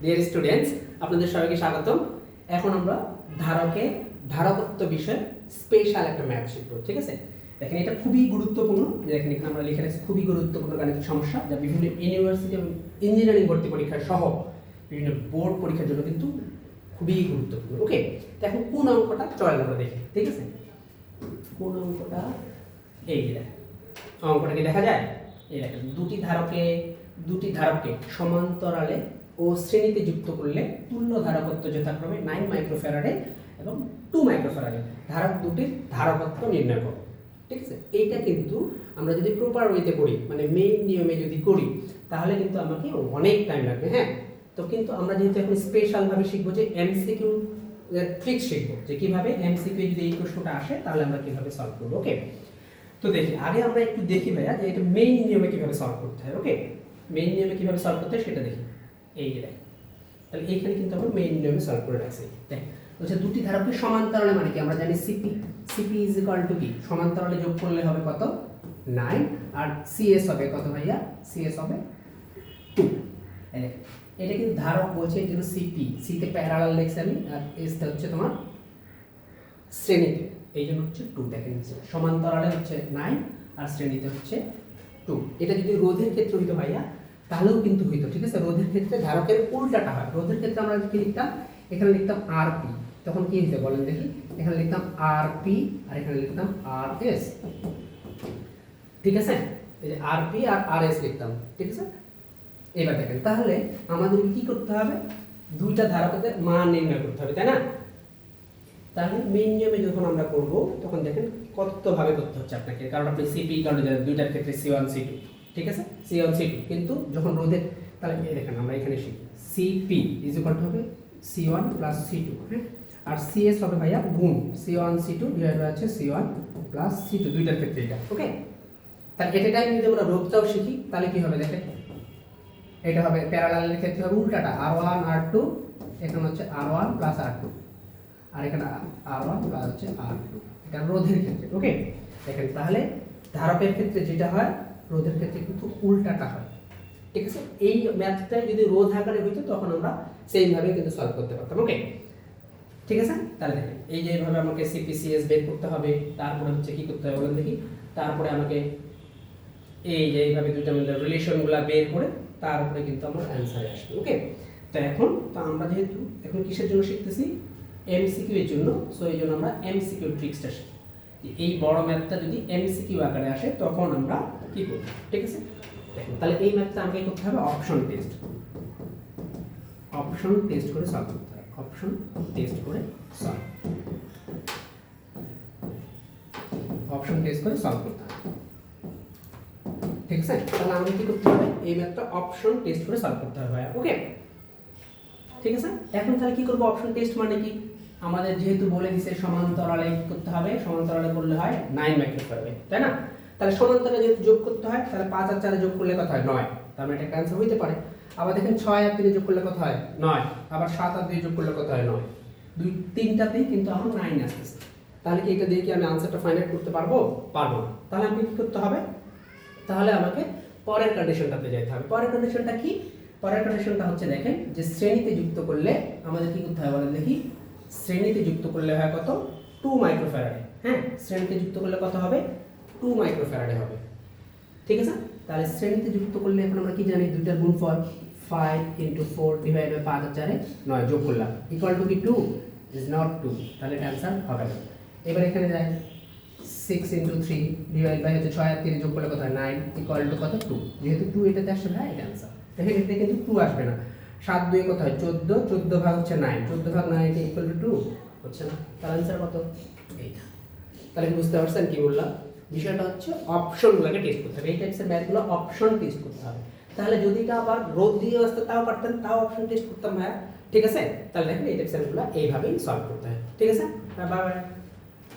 Dear students, আপনাদের সবাইকে স্বাগতম। এখন আমরা ধারকত্ব বিষয়ে স্পেশাল একটা ম্যাথ শিখব। ঠিক আছে, দেখেন এটা খুবই গুরুত্বপূর্ণ। দেখেন এখানে আমরা লিখে রাখছি খুবই গুরুত্বপূর্ণ গাণিতিক সমস্যা, যা বিভিন্ন ইউনিভার্সিটি এবং ইঞ্জিনিয়ারিং ভর্তি পরীক্ষা সহ বিভিন্ন বোর্ড পরীক্ষার জন্য কিন্তু খুবই গুরুত্বপূর্ণ। ওকে, তো এখন কোন অঙ্কটা চলেন আমরা দেখি। ঠিক আছে, কোন অঙ্কটা? এই যে অঙ্কটাকে দেখা যায়, এই দেখেন দুটি ধারকে সমান্তরালে ও শ্রেণীতে যুক্ত করলে তুল্য ধারকত্ব যথাক্রমে 9 মাইক্রোফ্যারাডে এবং 2 মাইক্রোফ্যারাডে। ধারক দুটির ধারকত্ব নির্ণয় করো। ঠিক আছে, এইটা কিন্তু আমরা যদি প্রপার ওয়েতে করি, মানে মেইন নিয়মে যদি করি, তাহলে কিন্তু আমাকে অনেক টাইম লাগবে। হ্যাঁ, তো কিন্তু আমরা যেহেতু এখন স্পেশাল ভাবে শিখবো যে এমসিকিউ ট্রিক শিখবো, যে কিভাবে এমসিকিউ যদি এই প্রশ্নটা আসে তাহলে আমরা কিভাবে সলভ করবো। ওকে, তো দেখি আগে আমরা একটু দেখি ভাইয়া যে এটা মেইন নিয়মে কিভাবে সলভ করতে হয়। ওকে, মেইন নিয়মে কিভাবে সলভ করতে হয় সেটা দেখি। এই যে দেখ, তাহলে এইখানে কিন্তু আমরা মেইন নিয়মে সলভ করে রাখছি। দেখ বলছে দুটি ধারকে সমান্তরালে, মানে কি আমরা জানি সিপি ইজ ইকুয়াল টু কি, সমান্তরালে যোগ করলে হবে কত 9, আর সিএস হবে কত ভাইয়া, সিএস হবে 2। এটা কিন্তু ধারক বলছে, এই জন্য সিতে প্যারালাল লিখছি আমি, আর এসটা হচ্ছে তোমার শ্রেণীতে, এই জন্য হচ্ছে 2। দেখেন সমান্তরালে হচ্ছে 9 আর শ্রেণীতে হচ্ছে 2। এটা যদি রোধের ক্ষেত্রে হইতো ভাইয়া তাহলেও কিন্তু হইতো। ঠিক আছে, রোধের ক্ষেত্রে ধারকের উল্টাটা হয়। রোধের ক্ষেত্রে আমরা কি লিখতাম, এখানে লিখতাম আরপি, তখন কি হইতো বলেন দেখি, এখানে লিখতাম আরপি আর এখানে লিখতাম আরএস। ঠিক আছে, এই যে আরপি আর আরএস লিখতাম। ঠিক আছে, এবার দেখেন তাহলে আমাদের কি করতে হবে, দুইটা ধারকের মান নির্ণয় করতে হবে, তাই না? তাহলে মেইন নিয়মে যখন আমরা করব তখন দেখেন কতভাবে করতে হচ্ছে আপনাকে, কারণ আপনি সিপি কারণ দুইটার ক্ষেত্রে C1 C2। ঠিক আছে, C1 C2, কিন্তু যখন রোধের, তাহলে এই দেখেন আমরা এখানে শিখি সিপি ইজ ইকুয়াল টু হবে C1 প্লাস C2। হ্যাঁ, আর সিএস হবে ভাইয়া গুণ C1 C2 ডিভাইড বাই হচ্ছে C1 প্লাস C2 দুইটার ক্ষেত্রে এটা। ওকে, তাহলে এটা টাইম যদি আমরা রোধটাও শিখি তাহলে কি হবে দেখেন, এটা হবে প্যারালালের ক্ষেত্রে হবে উল্টাটা, R1 R2, এখানে হচ্ছে R1 প্লাস R2, আর এখানে R1 প্লাস হচ্ছে R2, এটা রোধের ক্ষেত্রে। ওকে, দেখেন তাহলে ধারকের ক্ষেত্রে যেটা হয় রোধের ক্ষেত্রে কিন্তু উল্টাটা হয়। ঠিক আছে, এই ম্যাথটা যদি রোধ আকারে হইতো তখন আমরা সেইভাবে কিন্তু সলভ করতে পারতাম। ওকে, ঠিক আছে, তাহলে দেখেন এই যে এইভাবে আমাকে সিপিসিএস বের করতে হবে, তারপরে হচ্ছে কি করতে হবে বলেন দেখি, তারপরে আমাকে এই যে এইভাবে দুইটা মিলে রিলেশনগুলো বের করে তারপরে কিন্তু আমার অ্যানসারে আসবে। ওকে, তো এখন তো আমরা যেহেতু এখন কিসের জন্য শিখতেছি, এমসিকিউ এর জন্য, সো এই জন্য আমরা এমসিকিউ ট্রিক্সটা শিখি। এই বড় ম্যাথটা যদি এমসিকিউ আকারে আসে তখন আমরা কি করব। ঠিক আছে, দেখুন তাহলে এই ম্যাথটা আমাকে করতে হবে অপশন টেস্ট করে সলভ করতে হবে, অপশন টেস্ট করে সলভ করতে হবে। ঠিক আছে, তাহলে আমাকে কি করতে হবে, এই ম্যাথটা অপশন টেস্ট করে সলভ করতে হবে। ওকে, ঠিক আছে, এখন তাহলে কি করব, অপশন টেস্ট মানে কি, আমাদের যেহেতু বলে দিছে সমান্তরালে কি করতে হবে, সমান্তরালে করলে হয় 9 মাইক্রোফ্যারাড, তাই না? তাহলে সমান্তরালে যেহেতু যোগ করতে হয়, তাহলে 5 আর 4 যোগ করলে কত হয় 9, তার মানে এটা ক্যান্সেল হইতে পারে। আবার দেখেন 6 আর 3 যোগ করলে কত হয় 9, আবার 7 আর 2 যোগ করলে কত হয় 9, তিনটাতেই কিন্তু আমার 9 আসছে। তাহলে কি এটা দিয়ে কি আমি আনসারটা ফাইন্ড আউট করতে পারবো না? তাহলে আমাকে কি করতে হবে, তাহলে আমাকে পরের কন্ডিশনটাতে যেতে হবে। পরের কন্ডিশনটা কি, পরের কন্ডিশনটা হচ্ছে দেখেন যে শ্রেণীতে যুক্ত করলে আমাদের কি করতে হবে বলেন দেখি, শ্রেণীতে যুক্ত করলে হয় কত 2 মাইক্রোফ্যারাডে। হ্যাঁ, শ্রেণীতে যুক্ত করলে কত হবে 2 মাইক্রোফ্যারাডে হবে। ঠিক আছে, তাহলে শ্রেণীতে যুক্ত করলে এখন আমরা কি জানি, দুইটার গুণফল 5 × 4 ডিভাইড বাই 5 আর 4 9 যোগ করলাম ইকুয়াল টু কি 2 ইজ নট 2, তাহলে এটা आंसर হবে না। এবার এখানে যাই 6 × 3 ডিভাইড বাই হচ্ছে 6 আর 3 যোগ করলে কত হয় 9 ইকুয়াল টু কত 2, যেহেতু 2 এটাতে আসছে না এটা आंसर। দেখেন এটাতে কিন্তু 2 আসবে না, 7 2 কত হয় 14, 14 ভাগ হচ্ছে 9, 14 ভাগ 9 এটা ইকুয়াল টু 2 হচ্ছে না, তার आंसर কত এইটা। তাহলে বুঝতে পারছেন কি বললাম, বিষয়টা হচ্ছে অপশনগুলোকে টেস্ট করতে হবে। এই টাইপসের ম্যাথগুলো অপশন টেস্ট করতে হবে। তাহলে যদি এটা আবার রোধ দিয়ে আসতে তাও পারতেন, তাও অপশন টেস্ট করতাম ভাইয়া। ঠিক আছে, তাহলে দেখেন এই টাইপসের ম্যাথগুলো এইভাবেই সলভ করতে হয়। ঠিক আছে, বাই বাই।